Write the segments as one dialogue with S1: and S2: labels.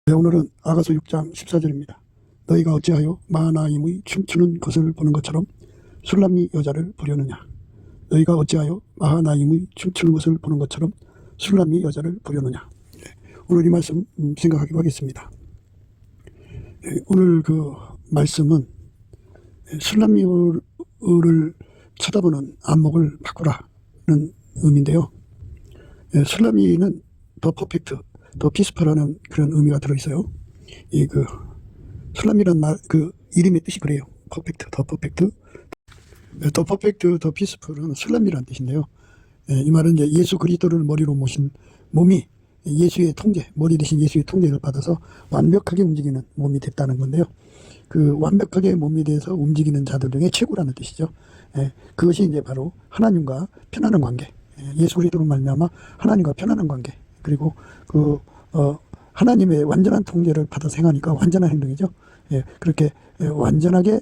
S1: 네, 오늘은 아가서 6장 14절입니다. 너희가 어찌하여 마하나임의 춤추는 것을 보는 것처럼 술람이 여자를 보려느냐. 너희가 어찌하여 마하나임의 춤추는 것을 보는 것처럼 술람이 여자를 보려느냐. 네, 오늘 이 말씀 생각하기로 하겠습니다. 네, 오늘 그 말씀은 술람이를 쳐다보는 안목을 바꾸라는 의미인데요. 네, 술람이는 더 퍼펙트, 더 피스풀하는 그런 의미가 들어있어요. 이 술람이란 말, 그 이름의 뜻이 그래요. 퍼펙트, 더 퍼펙트. 더 퍼펙트, 더 피스풀은 술람이란 뜻인데요. 이 말은 이제 예수 그리스도를 머리로 모신 몸이 예수의 통제, 머리 대신 예수의 통제를 받아서 완벽하게 움직이는 몸이 됐다는 건데요. 그 완벽하게 몸이 돼서 움직이는 자들 중에 최고라는 뜻이죠. 그것이 이제 바로 하나님과 편안한 관계, 예수 그리스도로 말미암아 하나님과 편안한 관계, 그리고 하나님의 완전한 통제를 받아서 행하니까 완전한 행동이죠. 그렇게 완전하게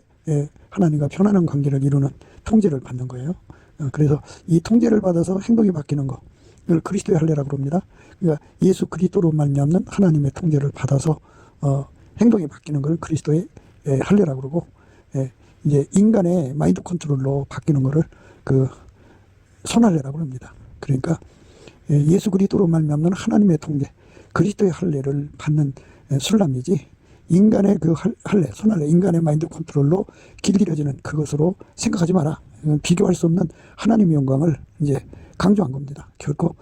S1: 하나님과 편안한 관계를 이루는 통제를 받는 거예요. 그래서 이 통제를 받아서 행동이 바뀌는 거, 이걸 그리스도의 할례라고 합니다. 그러니까 예수 그리스도로 말미암는 하나님의 통제를 받아서 행동이 바뀌는 걸 그리스도의 할례라고 그러고, 이제 인간의 마인드 컨트롤로 바뀌는 거를 그 선할례라고 합니다. 그러니까 예수 그리스도로 말미암는 하나님의 통제, 그리스도의 할례를 받는 술람이지, 인간의 그 할례, 선할례, 인간의 마인드 컨트롤로 길들여지는 그것으로 생각하지 마라. 비교할 수 없는 하나님의 영광을 이제 강조한 겁니다. 결코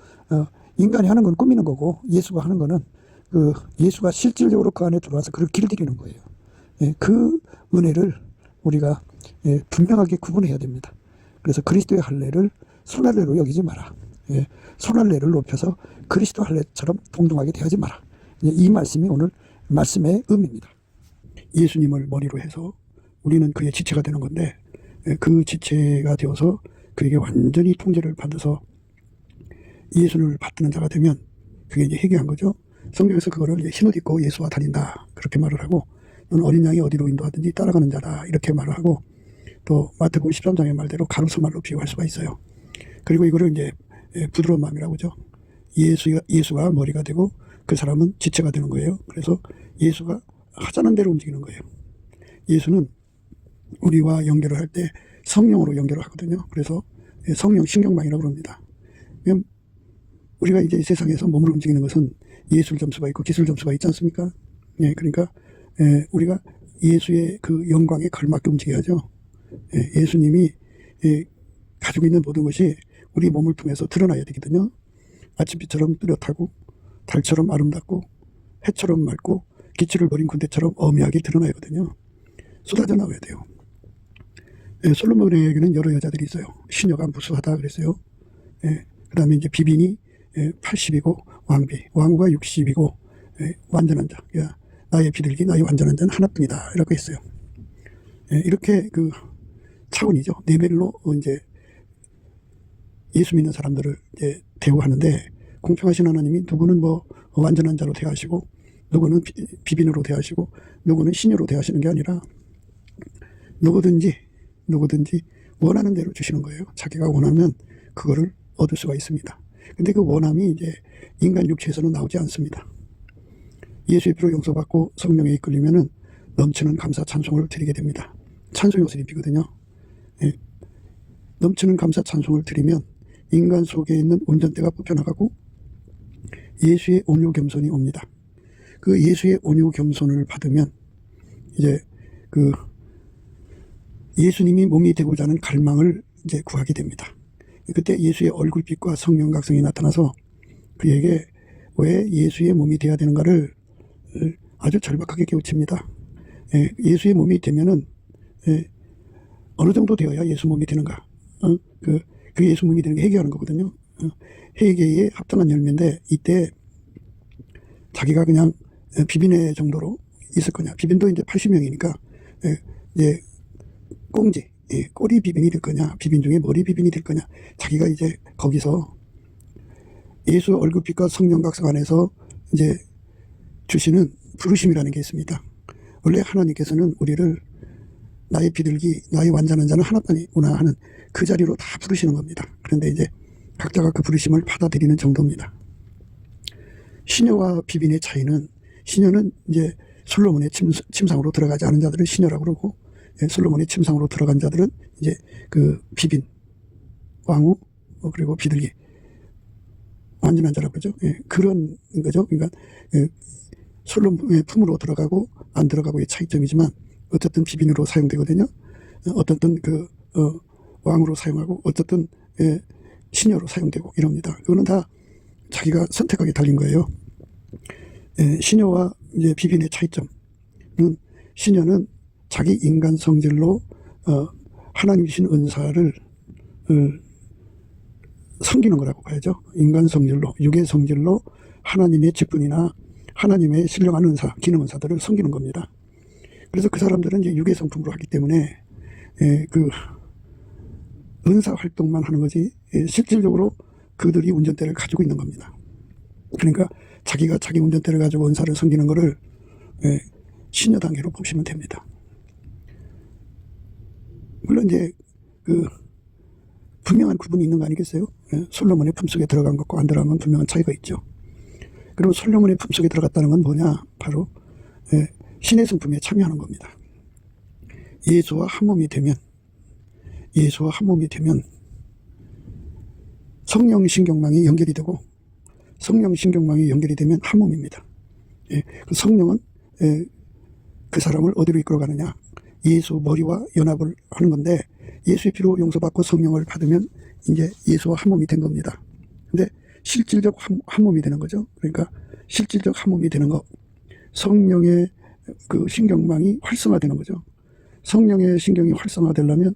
S1: 인간이 하는 건 꾸미는 거고, 예수가 하는 거는 그 예수가 실질적으로 그 안에 들어와서 그걸 길들이는 거예요. 그 은혜를 우리가 분명하게 구분해야 됩니다. 그래서 그리스도의 할례를 손할례로 여기지 마라. 손할례를 높여서 그리스도 할례처럼 동등하게 대하지 마라. 이 말씀이 오늘 말씀의 의미입니다. 예수님을 머리로 해서 우리는 그의 지체가 되는 건데, 그 지체가 되어서 그에게 완전히 통제를 받아서 예수를 받드는 자가 되면 그게 이제 회개한 거죠. 성경에서 그거를 이제 흰옷 입고 예수와 다닌다, 그렇게 말을 하고, 너는 어린 양이 어디로 인도하든지 따라가는 자다, 이렇게 말을 하고, 또 마태복음 13장의 말대로 가로수말로 비유할 수가 있어요. 그리고 이거를 이제 부드러운 마음이라고 하죠. 예수가 머리가 되고 그 사람은 지체가 되는 거예요. 그래서 예수가 하자는 대로 움직이는 거예요. 예수는 우리와 연결을 할 때 성령으로 연결을 하거든요. 그래서 성령 신경망이라고 합니다. 우리가 이제 이 세상에서 몸을 움직이는 것은 예술 점수가 있고 기술 점수가 있지 않습니까? 그러니까 우리가 예수의 그 영광에 걸맞게 움직여야죠. 예수님이 가지고 있는 모든 것이 우리 몸을 통해서 드러나야 되거든요. 아침빛처럼 뚜렷하고, 달처럼 아름답고, 해처럼 맑고, 기치를 버린 군대처럼 엄하게 드러나야 하거든요. 쏟아져 나와야 돼요. 솔로몬에게는 여러 여자들이 있어요. 시녀가 무수하다 그랬어요. 그 다음에 이제 비빈이 80이고 왕후가 60이고 완전한 자, 나의 비둘기, 나의 완전한 자는 하나뿐이다, 이라고 했어요. 이렇게 그 차원이죠. 레벨로 이제 예수 믿는 사람들을 이제 대우하는데, 공평하신 하나님이 누구는 뭐 완전한 자로 대하시고, 누구는 비빈으로 대하시고, 누구는 시녀로 대하시는 게 아니라 누구든지 원하는 대로 주시는 거예요. 자기가 원하면 그거를 얻을 수가 있습니다. 근데 그 원함이 이제 인간 육체에서는 나오지 않습니다. 예수의 피로 용서받고 성령에 이끌리면은 넘치는 감사 찬송을 드리게 됩니다. 찬송의 옷을 입히거든요. 넘치는 감사 찬송을 드리면 인간 속에 있는 온전대가 뽑혀나가고 예수의 온유 겸손이 옵니다. 그 예수의 온유 겸손을 받으면 이제 그 예수님이 몸이 되고자 하는 갈망을 이제 구하게 됩니다. 그때 예수의 얼굴빛과 성령 각성이 나타나서 그에게 왜 예수의 몸이 되어야 되는가를 아주 절박하게 깨우칩니다. 예수의 몸이 되면은 어느 정도 되어야 예수 몸이 되는가? 그 예수 몸이 되는 게 회개하는 거거든요. 회개의 합당한 열매인데, 이때 자기가 그냥 비빈의 정도로 있을 거냐, 비빈도 이제 80명이니까 이제 꽁지, 꼬리 비빈이 될 거냐, 비빈 중에 머리 비빈이 될 거냐, 자기가 이제 거기서 예수 얼굴빛과 성령 각성 안에서 이제 주시는 부르심이라는 게 있습니다. 원래 하나님께서는 우리를 나의 비둘기, 나의 완전한 자는 하나뿐이구나 하는 그 자리로 다 부르시는 겁니다. 그런데 이제 각자가 그 부르심을 받아들이는 정도입니다. 시녀와 비빈의 차이는 시녀는 이제 솔로몬의 침상으로 들어가지 않은 자들을 시녀라고 그러고, 솔로몬의 침상으로 들어간 자들은 이제 그 비빈, 왕후, 그리고 비둘기, 완전한 자라고 그러죠. 그런 거죠. 그러니까 솔로몬의 품으로 들어가고 안 들어가고의 차이점이지만 어쨌든 비빈으로 사용되거든요. 어쨌든 왕으로 사용하고 어쨌든 시녀로 사용되고 이럽니다. 그거는 다 자기가 선택하게 달린 거예요. 시녀와 이제 비빈의 차이점은, 시녀는 자기 인간 성질로 하나님 주신 은사를 섬기는 거라고 봐야죠. 인간 성질로, 육의 성질로 하나님의 직분이나 하나님의 신령한 은사, 기능 은사들을 섬기는 겁니다. 그래서 그 사람들은 이제 육의 성품으로 하기 때문에 그 은사 활동만 하는 거지, 실질적으로 그들이 운전대를 가지고 있는 겁니다. 그러니까 자기가 자기 운전대를 가지고 은사를 섬기는 거를 신녀 단계로 보시면 됩니다. 물론 이제 그 분명한 구분이 있는 거 아니겠어요? 솔로몬의 품속에 들어간 것과 안 들어간 건 분명한 차이가 있죠. 그리고 솔로몬의 품속에 들어갔다는 건 뭐냐? 바로 신의 성품에 참여하는 겁니다. 예수와 한 몸이 되면 성령 신경망이 연결이 되고, 성령 신경망이 연결이 되면 한 몸입니다. 그 성령은 그 사람을 어디로 이끌어가느냐? 예수 머리와 연합을 하는 건데, 예수의 피로 용서받고 성령을 받으면 이제 예수와 한 몸이 된 겁니다. 근데 실질적 한 몸이 되는 거죠. 그러니까 실질적 한 몸이 되는 거, 성령의 그 신경망이 활성화되는 거죠. 성령의 신경이 활성화되려면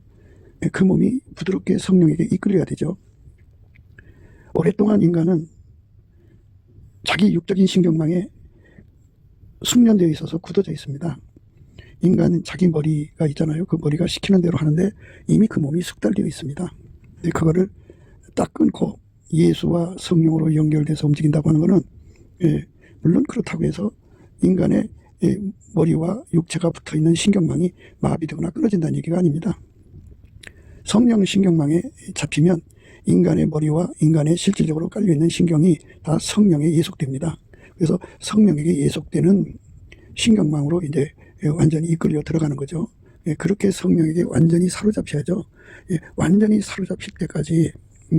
S1: 그 몸이 부드럽게 성령에게 이끌려야 되죠. 오랫동안 인간은 자기 육적인 신경망에 숙련되어 있어서 굳어져 있습니다. 인간은 자기 머리가 있잖아요. 그 머리가 시키는 대로 하는데 이미 그 몸이 숙달되어 있습니다. 그거를 딱 끊고 예수와 성령으로 연결돼서 움직인다고 하는 것은, 물론 그렇다고 해서 인간의 머리와 육체가 붙어있는 신경망이 마비되거나 끊어진다는 얘기가 아닙니다. 성령 신경망에 잡히면 인간의 머리와 인간의 실질적으로 깔려있는 신경이 다 성령에 예속됩니다. 그래서 성령에게 예속되는 신경망으로 이제 완전히 이끌려 들어가는 거죠. 그렇게 성령에게 완전히 사로잡혀야죠. 완전히 사로잡힐 때까지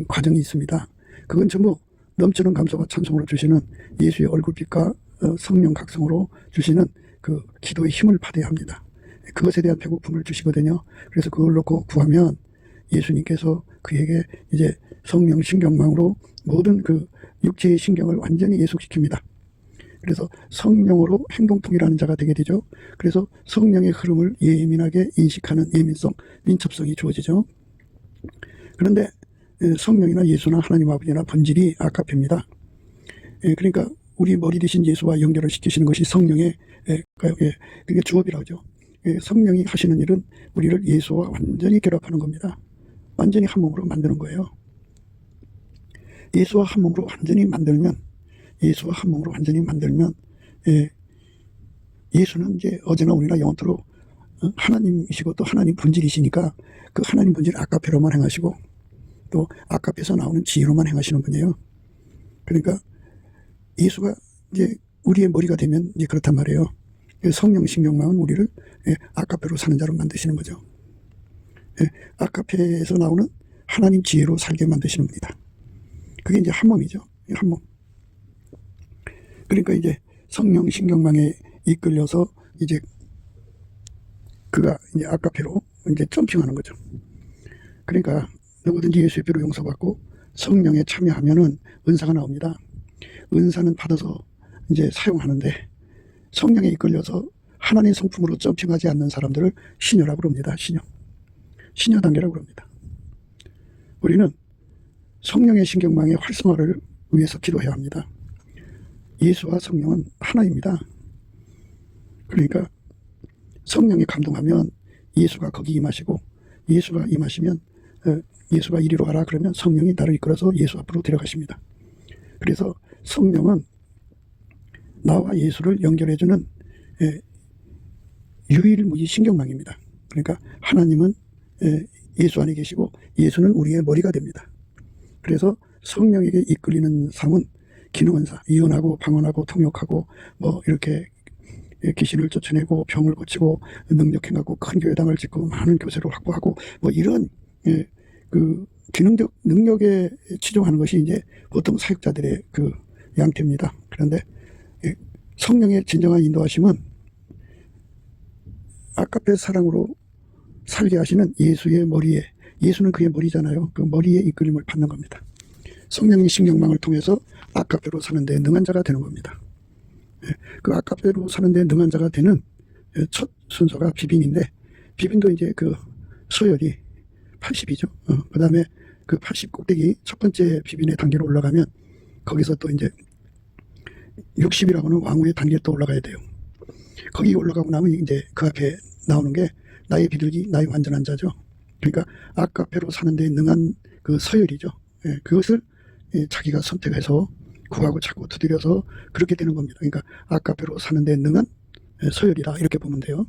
S1: 과정이 있습니다. 그건 전부 넘치는 감사와 찬송으로 주시는 예수의 얼굴빛과 성령 각성으로 주시는 그 기도의 힘을 받아야 합니다. 그것에 대한 배고픔을 주시거든요. 그래서 그걸 놓고 구하면 예수님께서 그에게 이제 성령 신경망으로 모든 그 육체의 신경을 완전히 예속시킵니다. 그래서 성령으로 행동통일하는 자가 되게 되죠. 그래서 성령의 흐름을 예민하게 인식하는 예민성, 민첩성이 주어지죠. 그런데 성령이나 예수나 하나님 아버지나 본질이 아카페입니다. 그러니까 우리 머리 대신 예수와 연결을 시키시는 것이 성령의 그게 주업이라고 하죠. 성령이 하시는 일은 우리를 예수와 완전히 결합하는 겁니다. 완전히 한 몸으로 만드는 거예요. 예수와 한 몸으로 완전히 만들면, 예수는 이제 어제나 오늘이나 영원토록 하나님이시고 또 하나님 본질이시니까 그 하나님 본질 아카페로만 행하시고 또 아카페에서 나오는 지혜로만 행하시는 분이에요. 그러니까 예수가 이제 우리의 머리가 되면 이제 그렇단 말이에요. 성령 신경망은 우리를 아카페로 사는 자로 만드시는 거죠. 아카페에서 나오는 하나님 지혜로 살게 만드시는 분이다. 그게 이제 한 몸이죠. 한 몸. 그러니까 이제 성령 신경망에 이끌려서 이제 그가 이제 아카페로 이제 점핑하는 거죠. 그러니까 누구든지 예수의 피로 용서받고 성령에 참여하면은 은사가 나옵니다. 은사는 받아서 이제 사용하는데 성령에 이끌려서 하나님 성품으로 점핑하지 않는 사람들을 시녀라고 그럽니다. 시녀 단계라고 그럽니다. 우리는 성령의 신경망의 활성화를 위해서 기도해야 합니다. 예수와 성령은 하나입니다. 그러니까 성령이 감동하면 예수가 거기 임하시고, 예수가 임하시면 예수가 이리로 가라 그러면 성령이 나를 이끌어서 예수 앞으로 데려가십니다. 그래서 성령은 나와 예수를 연결해주는 유일무이 신경망입니다. 그러니까 하나님은 예수 안에 계시고 예수는 우리의 머리가 됩니다. 그래서 성령에게 이끌리는 삶은 기능은사, 이혼하고 방언하고 통역하고 뭐 이렇게 귀신을 쫓아내고 병을 고치고 능력해갖고 큰 교회당을 짓고 많은 교세를 확보하고 뭐 이런 그 기능적 능력에 치중하는 것이 이제 보통 사역자들의 그 양태입니다. 그런데 성령의 진정한 인도하심은 아까페 사랑으로 살게 하시는 예수의 머리에, 예수는 그의 머리잖아요. 그 머리에 이끌림을 받는 겁니다. 성령의 신경망을 통해서 아까페로 사는 데 능한 자가 되는 겁니다. 그 아까페로 사는 데 능한 자가 되는 첫 순서가 비빈인데, 비빈도 이제 그 서열이 80이죠. 그 다음에 그 80 꼭대기 첫 번째 비빈의 단계로 올라가면 거기서 또 이제 60이라고 하는 왕후의 단계에 또 올라가야 돼요. 거기 올라가고 나면 이제 그 앞에 나오는 게 나의 비둘기, 나의 완전한 자죠. 그러니까 아까페로 사는 데 능한 그 서열이죠. 그것을 자기가 선택해서 구하고 찾고 두드려서 그렇게 되는 겁니다. 그러니까 아까페로 사는 데 능한 서열이다, 이렇게 보면 돼요.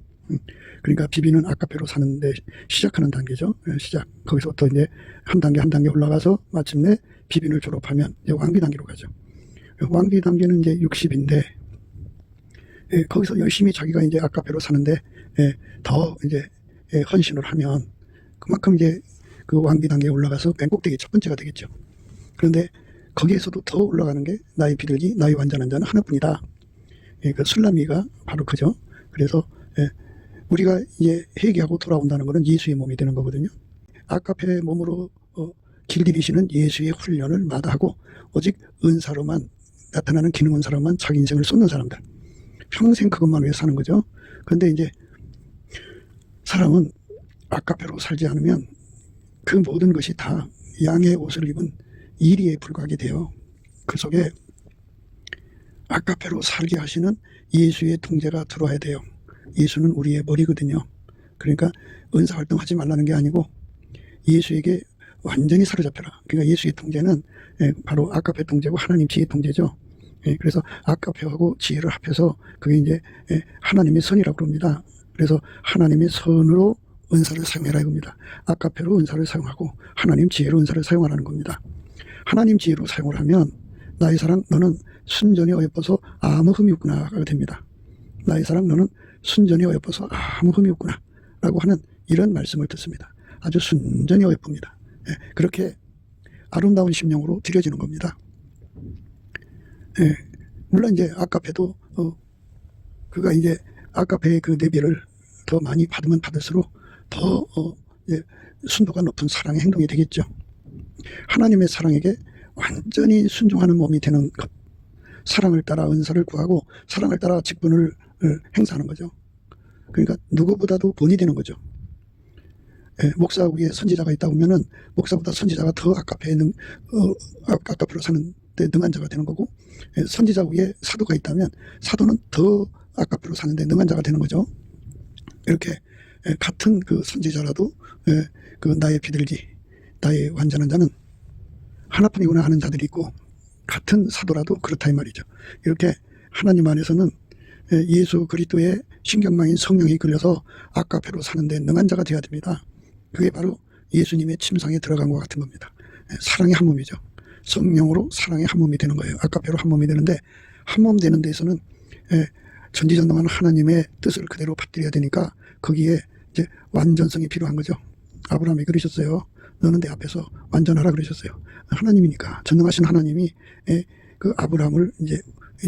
S1: 그러니까 비비는 아까페로 사는데 시작하는 단계죠. 시작. 거기서부터 이제 한 단계 한 단계 올라가서 마침내 비빈을 졸업하면 이제 왕비 단계로 가죠. 왕비 단계는 이제 60인데 거기서 열심히 자기가 이제 아까페로 사는데 더 이제 헌신을 하면 그만큼 이제 그 왕비 단계에 올라가서 맨 꼭대기 첫 번째가 되겠죠. 그런데 거기에서도 더 올라가는 게 나의 비둘기, 나의 완전한 자는 하나뿐이다. 그 술라미가 바로 그죠. 그래서 우리가 이제 회개하고 돌아온다는 것은 예수의 몸이 되는 거거든요. 아까페 몸으로 길들이시는 예수의 훈련을 마다하고 오직 은사로만 나타나는 기능 은사로만 자기 인생을 쏟는 사람들, 평생 그것만 위해 사는 거죠. 그런데 이제 사람은 아까페로 살지 않으면 그 모든 것이 다 양의 옷을 입은 이리에 불과하게 돼요. 그 속에 아까페로 살게 하시는 예수의 통제가 들어와야 돼요. 예수는 우리의 머리거든요. 그러니까 은사활동 하지 말라는 게 아니고 예수에게 완전히 사로잡혀라. 그러니까 예수의 통제는 바로 아까페 통제고 하나님 지혜 통제죠. 그래서 아까페하고 지혜를 합해서 그게 이제 하나님의 선이라고 그럽니다. 그래서 하나님의 선으로 은사를 사용해라 이겁니다. 아까페로 은사를 사용하고 하나님 지혜로 은사를 사용하라는 겁니다. 하나님 지혜로 사용을 하면 나의 사랑 너는 순전히 어여뻐서 아무 흠이 없구나가 됩니다. 나의 사랑 너는 순전히 어여뻐서 아무 흠이 없구나 라고 하는 이런 말씀을 듣습니다. 아주 순전히 어여쁩니다. 그렇게 아름다운 심령으로 드려지는 겁니다. 물론 이제 아까페도 그가 이제 아까페의 그 내비를 더 많이 받으면 받을수록 더 순도가 높은 사랑의 행동이 되겠죠. 하나님의 사랑에게 완전히 순종하는 몸이 되는 것, 사랑을 따라 은사를 구하고 사랑을 따라 직분을 행사하는 거죠. 그러니까 누구보다도 본이 되는 거죠. 목사 위에 선지자가 있다 보면은 목사보다 선지자가 더 아까페로 사는 데 능한 자가 되는 거고, 선지자 위에 사도가 있다면 사도는 더 아까페로 사는 데 능한 자가 되는 거죠. 이렇게 같은 그 선지자라도 그 나의 비둘기, 나의 완전한 자는 하나뿐이구나 하는 자들이 있고, 같은 사도라도 그렇다 이 말이죠. 이렇게 하나님 안에서는 예수 그리스도의 신경망인 성령이 끌려서 아까페로 사는데 능한 자가 되어야 됩니다. 그게 바로 예수님의 침상에 들어간 것 같은 겁니다. 사랑의 한 몸이죠. 성령으로 사랑의 한 몸이 되는 거예요. 아까페로 한 몸이 되는데, 한 몸 되는 데에서는 전지전능한 하나님의 뜻을 그대로 받들여야 되니까 거기에 이제 완전성이 필요한 거죠. 아브라함이 그러셨어요. 너는 내 앞에서 완전하라 그러셨어요. 하나님이니까, 전능하신 하나님이 그 아브라함을 이제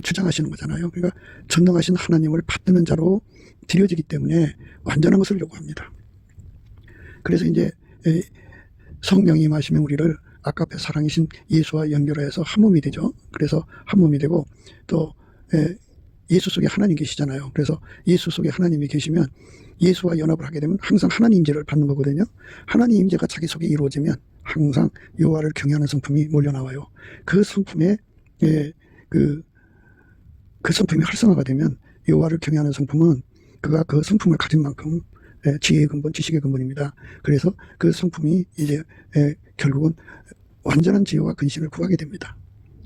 S1: 주장하시는 거잖아요. 그러니까 전능하신 하나님을 받드는 자로 드려지기 때문에 완전한 것을 요구합니다. 그래서 이제 성령이 임하시면 우리를 아까페 사랑이신 예수와 연결해서 한 몸이 되죠. 그래서 한 몸이 되고, 또 예수 속에 하나님 계시잖아요. 그래서 예수 속에 하나님이 계시면 예수와 연합을 하게 되면 항상 하나님 임재를 받는 거거든요. 하나님 임재가 자기 속에 이루어지면 항상 여호와를 경외하는 성품이 몰려나와요. 그 성품에 그 성품이 활성화가 되면 여호와를 경외하는 성품은 그가 그 성품을 가진 만큼 지혜의 근본, 지식의 근본입니다. 그래서 그 성품이 이제 결국은 완전한 지혜와 근신을 구하게 됩니다.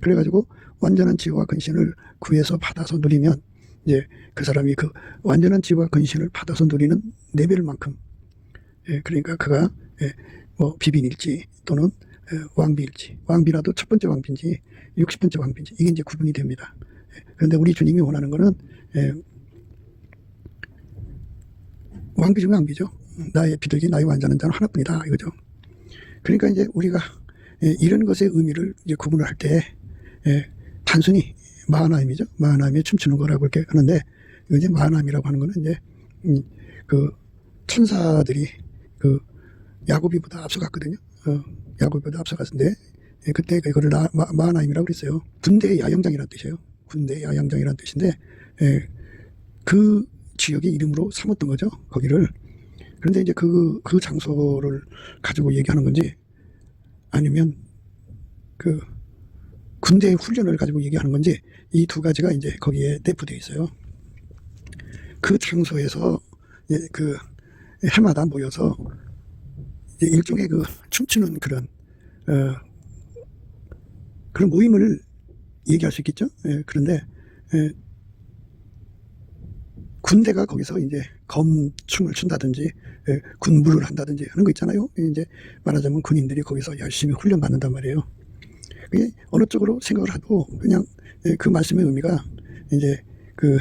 S1: 그래가지고 완전한 지혜와 근신을 구해서 받아서 누리면 이제 그 사람이 그 완전한 지혜와 근신을 받아서 누리는 레벨만큼, 그러니까 그가 뭐 비빈일지 또는 왕비일지, 왕비라도 첫 번째 왕비인지 60번째 왕비인지 이게 이제 구분이 됩니다. 그런데 우리 주님이 원하는 거는 왕비 중에 왕비죠. 나의 비둘기, 나의 완전한 자는 하나뿐이다 이거죠. 그러니까 이제 우리가 이런 것의 의미를 이제 구분을 할 때 단순히 마하나임이죠. 마하나임에 춤추는 거라고 이렇게 하는데, 이제 마하나임이라고 하는 거는 이제 그 천사들이 그 야곱이보다 앞서갔거든요. 야곱이보다 앞서갔는데 그때 그거를 마하나임이라고 그랬어요. 군대의 야영장이라는 뜻이에요. 군대의 야영장이라는 뜻인데 그 지역의 이름으로 삼았던 거죠. 거기를. 그런데 이제 그 장소를 가지고 얘기하는 건지 아니면 그 군대의 훈련을 가지고 얘기하는 건지 이 두 가지가 이제 거기에 내포되어 있어요. 그 장소에서 그 해마다 모여서 이제 일종의 그 춤추는 그런 그런 모임을 얘기할 수 있겠죠. 그런데 군대가 거기서 이제 검춤을 춘다든지 군무를 한다든지 하는 거 있잖아요. 이제 말하자면 군인들이 거기서 열심히 훈련 받는단 말이에요. 그게 어느 쪽으로 생각을 해도 그냥 그 말씀의 의미가 이제 그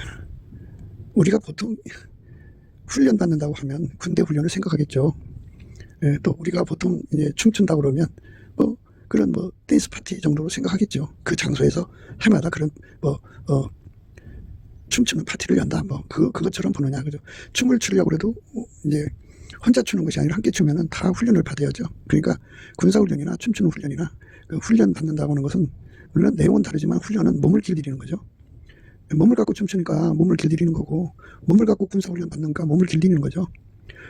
S1: 우리가 보통 훈련 받는다고 하면 군대 훈련을 생각하겠죠. 또 우리가 보통 이제 춤춘다고 그러면 뭐 그런 뭐 댄스 파티 정도로 생각하겠죠. 그 장소에서 해마다 그런 뭐 춤추는 파티를 연다. 뭐 그것처럼 보느냐 그죠. 춤을 추려고 그래도 이제 혼자 추는 것이 아니라 함께 추면은 다 훈련을 받아야죠. 그러니까 군사 훈련이나 춤추는 훈련이나 그 훈련 받는다고 하는 것은 물론 내용은 다르지만 훈련은 몸을 길들이는 거죠. 몸을 갖고 춤추니까 몸을 길들이는 거고, 몸을 갖고 군사 훈련 받는가 몸을 길들이는 거죠.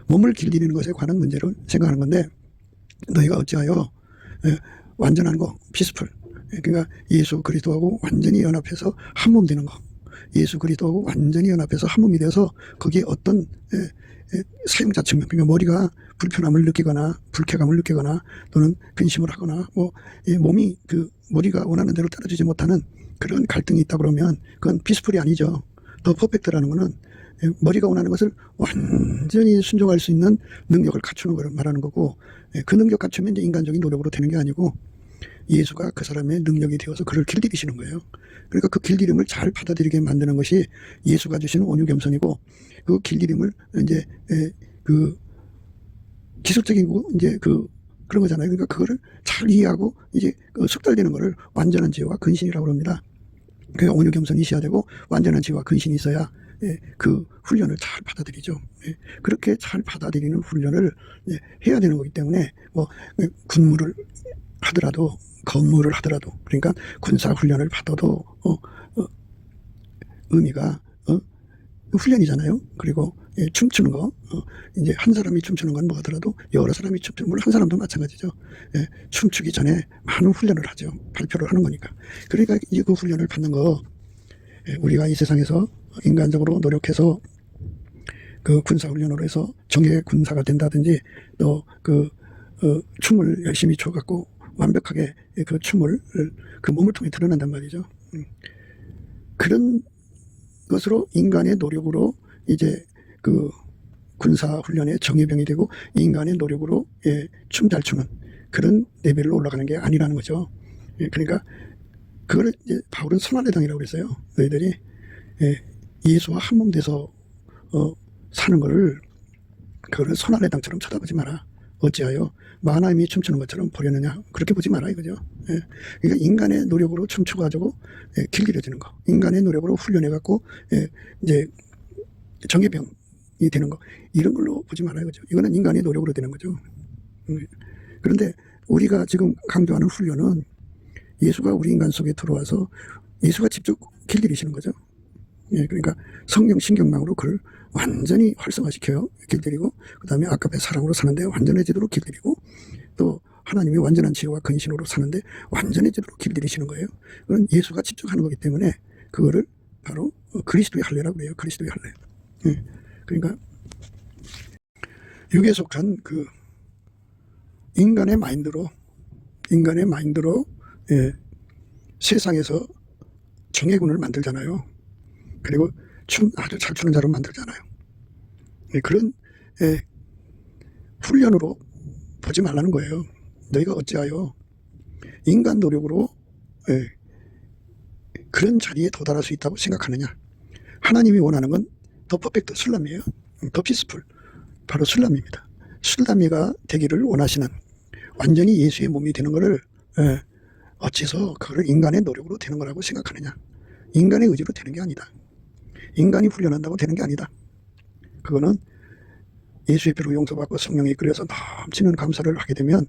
S1: 몸을 길들이는 것에 관한 문제를 생각하는 건데, 너희가 어찌하여 완전한 거, 피스풀, 그러니까 예수 그리스도하고 완전히 연합해서 한 몸 되는 거, 예수 그리스도하고 완전히 연합해서 한 몸이 되어서 거기에 어떤 사용자 측면, 그러니까 머리가 불편함을 느끼거나 불쾌감을 느끼거나 또는 근심을 하거나 뭐 몸이 그 머리가 원하는 대로 따라주지 못하는 그런 갈등이 있다 그러면 그건 피스풀이 아니죠. 더 퍼펙트라는 거는 머리가 원하는 것을 완전히 순종할 수 있는 능력을 갖추는 걸 말하는 거고, 그 능력 갖추면 이제 인간적인 노력으로 되는 게 아니고 예수가 그 사람의 능력이 되어서 그를 길들이시는 거예요. 그러니까 그 길들임을 잘 받아들이게 만드는 것이 예수가 주시는 온유 겸손이고, 그 길들임을 이제 그 기술적이고 이제 그런 거잖아요. 그러니까 그거를 잘 이해하고 이제 숙달되는 거를 완전한 지혜와 근신이라고 합니다. 그러니까 온유 겸손이 있어야 되고 완전한 지혜와 근신이 있어야 그 훈련을 잘 받아들이죠. 그렇게 잘 받아들이는 훈련을 해야 되는 거기 때문에 뭐 군무를 하더라도 검무를 하더라도, 그러니까 군사 훈련을 받아도 의미가 훈련이잖아요. 그리고 춤추는 거, 이제 한 사람이 춤추는 건 뭐하더라도 여러 사람이 춤추는, 물론 한 사람도 마찬가지죠. 춤추기 전에 많은 훈련을 하죠. 발표를 하는 거니까. 그러니까 이제 그 훈련을 받는 거, 우리가 이 세상에서 인간적으로 노력해서 그 군사 훈련으로 해서 정예 군사가 된다든지 또 그 춤을 열심히 춰갖고 완벽하게 그 춤을 그 몸을 통해 드러난단 말이죠. 그런 것으로 인간의 노력으로 이제 그 군사 훈련의 정예병이 되고 인간의 노력으로 춤 잘 추는 그런 레벨로 올라가는 게 아니라는 거죠. 그러니까 그거를 이제 바울은 선할례당이라고 그랬어요. 너희들이 예수와 한 몸 돼서 사는 거를 그거를 선할례당처럼 쳐다보지 마라. 어찌하여 마하나임이 춤추는 것처럼 보려느냐, 그렇게 보지 마라 이거죠. 그러니까 인간의 노력으로 춤춰가지고 길들여지는 거, 인간의 노력으로 훈련해갖고 이제 정예병이 되는 거, 이런 걸로 보지 마라 이거죠. 이거는 인간의 노력으로 되는 거죠. 그런데 우리가 지금 강조하는 훈련은 예수가 우리 인간 속에 들어와서 예수가 직접 길들이시는 거죠. 그러니까 성령 신경망으로 그를 완전히 활성화시켜요. 길들이고, 그 다음에 아까의 사랑으로 사는데 완전해지도록 길들이고, 또 하나님의 완전한 지혜와 근신으로 사는데 완전해지도록 길들이시는 거예요. 그건 예수가 직접 하는 거기 때문에 그거를 바로 그리스도의 할례라고 그래요. 그리스도의 할례. 그러니까 육에 속한 그 인간의 마인드로 세상에서 정예군을 만들잖아요. 그리고 춤 아주 잘 추는 자로 만들잖아요. 그런 훈련으로 보지 말라는 거예요. 너희가 어찌하여 인간 노력으로 그런 자리에 도달할 수 있다고 생각하느냐. 하나님이 원하는 건 더 퍼펙트 술람이에요. 더 피스풀. 바로 술람입니다. 술람이가 되기를 원하시는, 완전히 예수의 몸이 되는 것을 어째서 그걸 인간의 노력으로 되는 거라고 생각하느냐. 인간의 의지로 되는 게 아니다. 인간이 훈련한다고 되는 게 아니다. 그거는 예수의 피로 용서받고 성령이 이끌어서 넘치는 감사를 하게 되면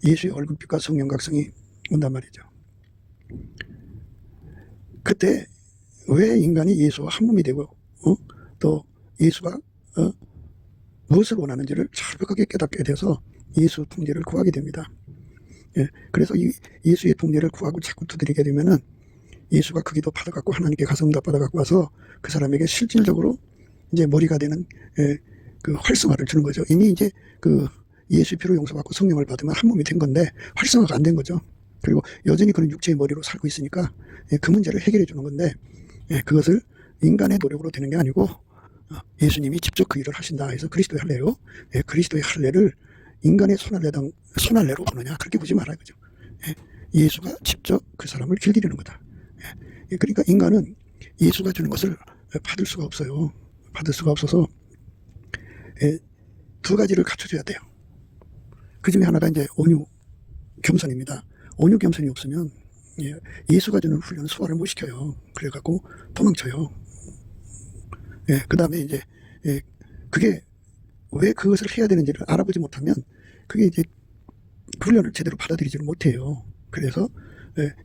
S1: 예수의 얼굴빛과 성령 각성이 온단 말이죠. 그때 왜 인간이 예수와 한 몸이 되고 또 예수가 무엇을 원하는지를 철벽하게 깨닫게 돼서 예수 통제를 구하게 됩니다. 그래서 이 예수의 통제를 구하고 자꾸 두드리게 되면은 예수가 그 기도 받아갖고 하나님께 가서 응답 받아갖고 와서 그 사람에게 실질적으로 이제 머리가 되는 그 활성화를 주는 거죠. 이미 이제 그 예수의 피로 용서받고 성령을 받으면 한 몸이 된 건데 활성화가 안 된 거죠. 그리고 여전히 그런 육체의 머리로 살고 있으니까 그 문제를 해결해 주는 건데 그것을 인간의 노력으로 되는 게 아니고 예수님이 직접 그 일을 하신다 해서 그리스도의 할례로, 그리스도의 할례를 인간의 손할례로 보느냐, 그렇게 보지 말아요. 그죠? 예수가 직접 그 사람을 길들이는 거다. 그러니까 인간은 예수가 주는 것을 받을 수가 없어요. 받을 수가 없어서 두 가지를 갖춰줘야 돼요. 그 중에 하나가 이제 온유 겸손입니다. 온유 겸손이 없으면 예수가 주는 훈련은 소화를 못 시켜요. 그래갖고 도망쳐요. 그 다음에 이제 그게 왜 그것을 해야 되는지를 알아보지 못하면 그게 이제 훈련을 제대로 받아들이지를 못해요. 그래서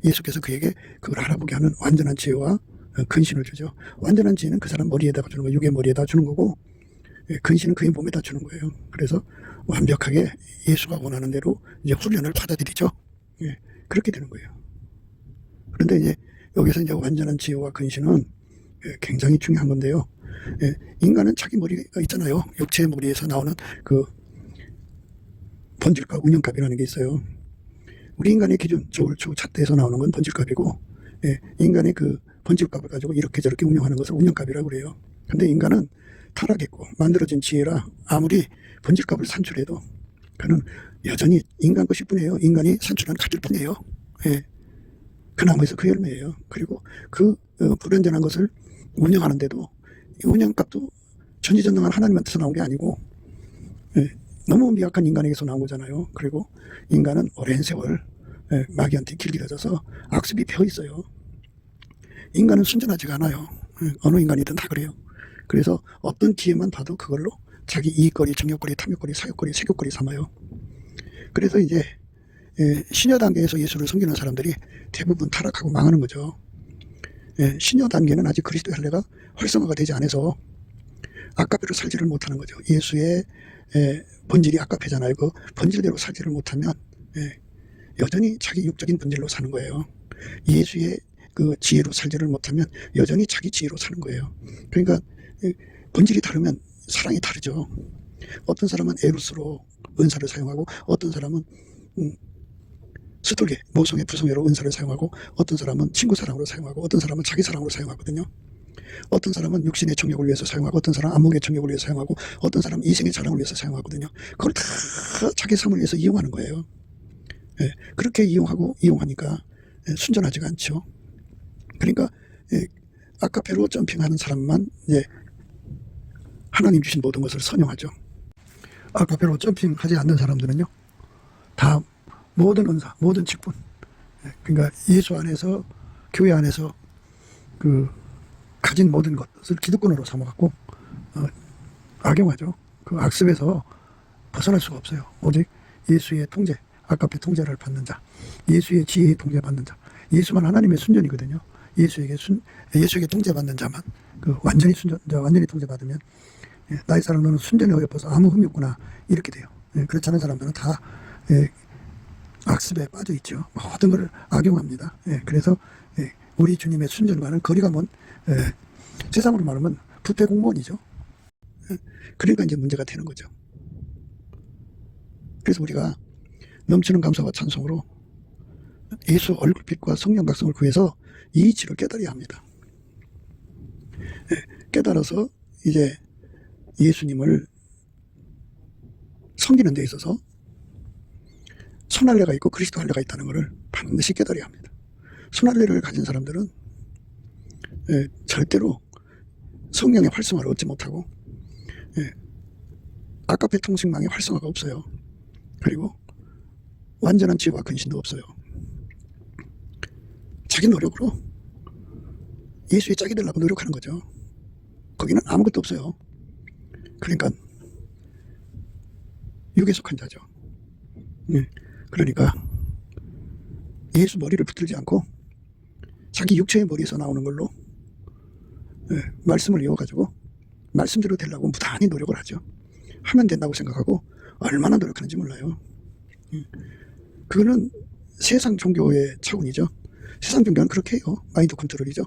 S1: 예수께서 그에게 그걸 알아보게 하는 완전한 지혜와 근신을 주죠. 완전한 지혜는 그 사람 머리에다가 주는 거, 육의 머리에다 주는 거고, 근신은 그의 몸에다 주는 거예요. 그래서 완벽하게 예수가 원하는 대로 이제 훈련을 받아들이죠. 그렇게 되는 거예요. 그런데 이제 여기서 이제 완전한 지혜와 근신은 굉장히 중요한 건데요. 인간은 자기 머리가 있잖아요. 육체의 머리에서 나오는 그 번질값, 운영값이라는 게 있어요. 우리 인간의 기준, 저울추, 잣대에서 나오는 건 번질값이고, 인간의 그 번질값을 가지고 이렇게 저렇게 운영하는 것을 운영값이라고 그래요. 근데 인간은 타락했고 만들어진 지혜라 아무리 번질값을 산출해도 그는 여전히 인간 것일 뿐이에요. 인간이 산출한 가질 뿐이에요. 그 나무에서 그 열매예요. 그리고 그 불완전한 것을 운영하는데도 이 운영값도 전지전능한 하나님한테서 나온 게 아니고 너무 미약한 인간에게서 나온 거잖아요. 그리고 인간은 오랜 세월 마귀한테 길들여져서 악습이 배어 있어요. 인간은 순전하지가 않아요. 어느 인간이든 다 그래요. 그래서 어떤 기회만 봐도 그걸로 자기 이익거리, 정욕거리, 탐욕거리, 사욕거리, 세욕거리 삼아요. 그래서 이제 신여 단계에서 예수를 섬기는 사람들이 대부분 타락하고 망하는 거죠. 신여 단계는 아직 그리스도의 할례가 활성화가 되지 않아서 아까배로 살지를 못하는 거죠. 예수의 본질이 아까배잖아요. 그 본질대로 살지를 못하면 여전히 자기 육적인 본질로 사는 거예요. 예수의 그 지혜로 살지를 못하면 여전히 자기 지혜로 사는 거예요. 그러니까 본질이 다르면 사랑이 다르죠. 어떤 사람은 에루스로 은사를 사용하고 어떤 사람은 스톨게, 모성의 부성애로 은사를 사용하고 어떤 사람은 친구 사랑으로 사용하고 어떤 사람은 자기 사랑으로 사용하거든요. 어떤 사람은 육신의 정욕을 위해서 사용하고 어떤 사람은 안목의 정욕을 위해서 사용하고 어떤 사람은 이생의 자랑을 위해서 사용하거든요. 그걸 다 자기 삶을 위해서 이용하는 거예요. 그렇게 이용하니까 순전하지가 않죠. 그러니까 아까페로 점핑하는 사람만 이제 하나님 주신 모든 것을 선용하죠. 아까페로 점핑하지 않는 사람들은요, 다 모든 은사, 모든 직분, 그러니까 예수 안에서, 교회 안에서 그 가진 모든 것을 기득권으로 삼아갖고 악용하죠. 그 악습에서 벗어날 수가 없어요. 오직 예수의 통제, 아까페 통제를 받는 자, 예수의 지혜의 통제 받는 자, 예수만 하나님의 순전이거든요. 예수에게 통제받는 자만 그 완전히 통제받으면 나의 사랑 너는 순전히 어여뻐서 아무 흠이 없구나 이렇게 돼요. 그렇지 않은 사람들은 다 악습에 빠져 있죠. 모든 것을 악용합니다. 그래서 우리 주님의 순전과는 거리가 먼 세상으로 말하면 부패 공무원이죠. 그러니까 이제 문제가 되는 거죠. 그래서 우리가 넘치는 감사와 찬송으로 예수 얼굴빛과 성령 각성을 구해서 이 이치를 깨달아야 합니다. 깨달아서 이제 예수님을 섬기는 데 있어서 손할례가 있고 그리스도 할례가 있다는 것을 반드시 깨달아야 합니다. 손할례를 가진 사람들은 절대로 성령의 활성화를 얻지 못하고 아까페 통식망의 활성화가 없어요. 그리고 완전한 지혜와 근신도 없어요. 자기 노력으로 예수의 짝이 되려고 노력하는 거죠. 거기는 아무것도 없어요. 그러니까 육에 속한 자죠. 그러니까 예수 머리를 붙들지 않고 자기 육체의 머리에서 나오는 걸로 말씀을 이어가지고 말씀대로 되려고 무단히 노력을 하죠. 하면 된다고 생각하고 얼마나 노력하는지 몰라요. 그거는 세상 종교의 차원이죠. 세상 종교는 그렇게 해요. 마인드 컨트롤이죠.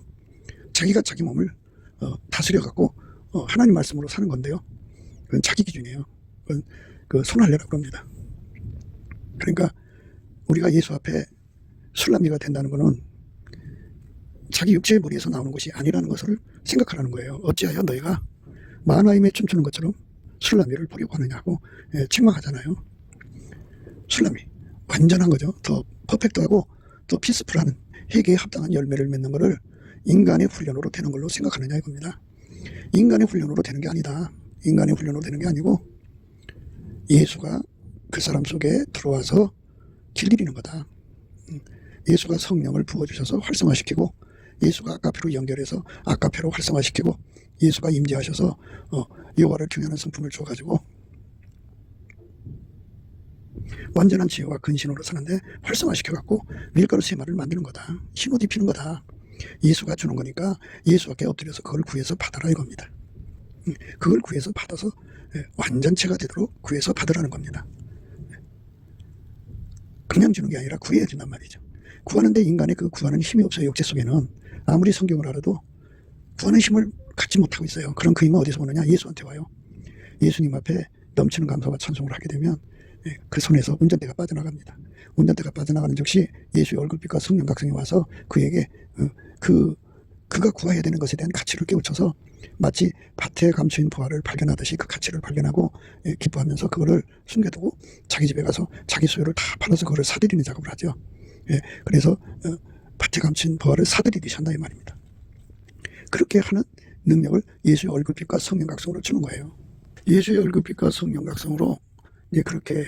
S1: 자기가 자기 몸을 다스려갖고 하나님 말씀으로 사는 건데요. 그건 자기 기준이에요. 그건 그 손할례라고 합니다. 그러니까 우리가 예수 앞에 술람이가 된다는 것은 자기 육체의 머리에서 나오는 것이 아니라는 것을 생각하라는 거예요. 어찌하여 너희가 만화임에 춤추는 것처럼 술람이를 보려고 하느냐고 책망하잖아요. 술람이 완전한 거죠. 더 퍼펙트하고 더 피스풀한 회개에 합당한 열매를 맺는 것을 인간의 훈련으로 되는 걸로 생각하느냐 이겁니다. 인간의 훈련으로 되는 게 아니다. 인간의 훈련으로 되는 게 아니고 예수가 그 사람 속에 들어와서 길들이는 거다. 예수가 성령을 부어주셔서 활성화시키고 예수가 아까페로 연결해서 아까페로 활성화시키고 예수가 임재하셔서 여호와를 경외하는 성품을 줘가지고 완전한 지혜와 근신으로 사는데 활성화시켜갖고 밀가루 세마를 만드는 거다. 신옷 입히는 거다. 예수가 주는 거니까 예수께 엎드려서 그걸 구해서 받아라 이겁니다. 그걸 구해서 받아서 완전체가 되도록 구해서 받으라는 겁니다. 그냥 주는 게 아니라 구해야 된단 말이죠. 구하는데 인간의 그 구하는 힘이 없어요. 육체 속에는 아무리 성경을 알아도 구하는 힘을 갖지 못하고 있어요. 그럼 그 힘은 어디서 오느냐? 예수한테 와요. 예수님 앞에 넘치는 감사와 찬송을 하게 되면 그 손에서 운전대가 빠져나갑니다. 운전대가 빠져나가는 즉시 예수의 얼굴빛과 성령 각성이 와서 그에게 그가 구해야 되는 것에 대한 가치를 깨우쳐서 마치 밭에 감추인 보화를 발견하듯이 그 가치를 발견하고 기뻐하면서 그거를 숨겨두고 자기 집에 가서 자기 소유를 다 팔아서 그거를 사들이는 작업을 하죠. 그래서 밭에 감춘 보화를 사들이듯이 한다 이 말입니다. 그렇게 하는 능력을 예수의 얼굴빛과 성령 각성으로 주는 거예요. 예수의 얼굴빛과 성령 각성으로 이제 그렇게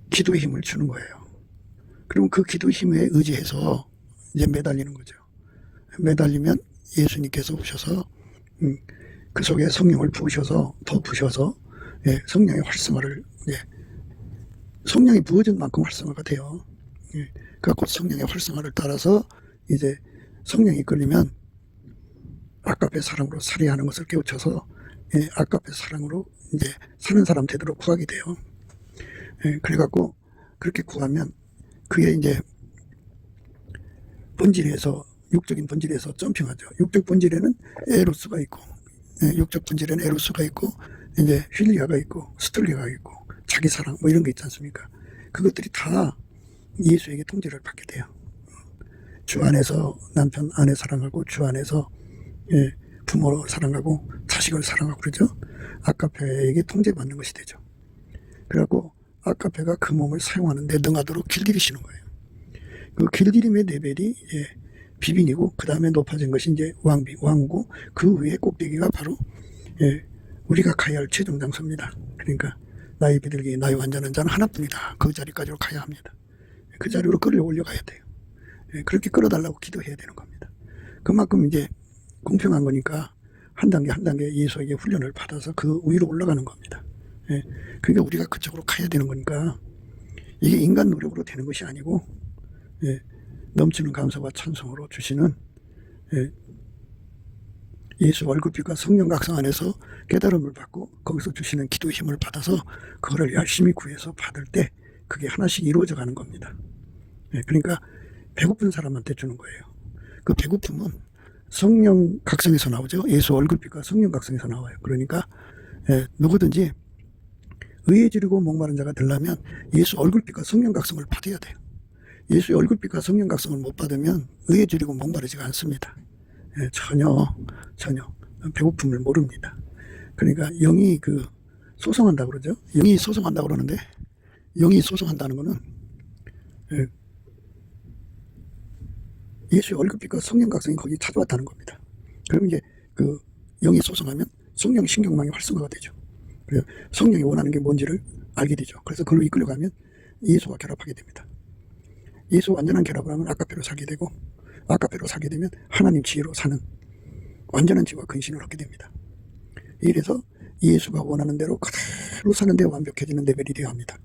S1: 기도의 힘을 주는 거예요. 그럼 그 기도의 힘에 의지해서 이제 매달리는 거죠. 매달리면 예수님께서 오셔서 그 속에 성령을 부으셔서 더 부셔서 성령의 활성화를 성령이 부어진 만큼 활성화가 돼요. 그래서 성령의 활성화를 따라서 이제 성령이 끌리면 아까페 사랑으로 살해하는 것을 깨우쳐서 아까페 사랑으로 이제 사는 사람 되도록 구하게 돼요. 그래갖고 그렇게 구하면 그게 이제 본질에서 육적인 본질에서 점핑하죠. 육적 본질에는 에로스가 있고 육적 본질에는 에로스가 있고 이제 휠리아가 있고 스톨리아가 있고 자기 사랑 뭐 이런 게 있지 않습니까? 그것들이 다 예수에게 통제를 받게 돼요. 주 안에서 남편 아내 사랑하고 주 안에서 부모를 사랑하고 자식을 사랑하고 그러죠. 아까페에게 통제받는 것이 되죠. 그래갖고 아까페가 그 몸을 사용하는 데 능하도록 길들이시는 거예요. 그 길들임의 레벨이 비빈이고 그 다음에 높아진 것이 이제 왕우고 그 위에 꼭대기가 바로 우리가 가야 할 최종 장소입니다. 그러니까 나의 비둘기 나의 완전한 자는 하나뿐이다. 그 자리까지로 가야 합니다. 그 자리로 끌어올려 가야 돼요. 그렇게 끌어달라고 기도해야 되는 겁니다. 그만큼 이제 공평한 거니까 한 단계 한 단계 예수에게 훈련을 받아서 그 위로 올라가는 겁니다. 그러니까 우리가 그쪽으로 가야 되는 거니까 이게 인간 노력으로 되는 것이 아니고 넘치는 감사와 찬송으로 주시는 예수 얼굴빛과 성령 각성 안에서 깨달음을 받고 거기서 주시는 기도 힘을 받아서 그거를 열심히 구해서 받을 때 그게 하나씩 이루어져 가는 겁니다. 그러니까 배고픈 사람한테 주는 거예요. 그 배고픔은 성령 각성에서 나오죠. 예수 얼굴빛과 성령 각성에서 나와요. 그러니까 누구든지 의에 지르고 목마른 자가 되려면 예수 얼굴빛과 성령 각성을 받아야 돼요. 예수의 얼굴빛과 성령 각성을 못 받으면 의에 지르고 목마르지가 않습니다. 전혀 배고픔을 모릅니다. 그러니까 영이 그 소송한다 그러죠. 영이 소송한다 그러는데, 영이 소송한다는 거는 예, 예수의 얼굴빛과 성령 각성이 거기 찾아왔다는 겁니다. 그러면 이제 그 영이 소송하면 성령 신경망이 활성화가 되죠. 그래서 성령이 원하는 게 뭔지를 알게 되죠. 그래서 그걸로 이끌려가면 예수와 결합하게 됩니다. 예수 완전한 결합을 하면 아까페로 살게 되고, 아까페로 살게 되면 하나님 지혜로 사는 완전한 지혜와 근신을 얻게 됩니다. 이래서 예수가 원하는 대로 그대로 사는 데 완벽해지는 레벨이 되어야 합니다.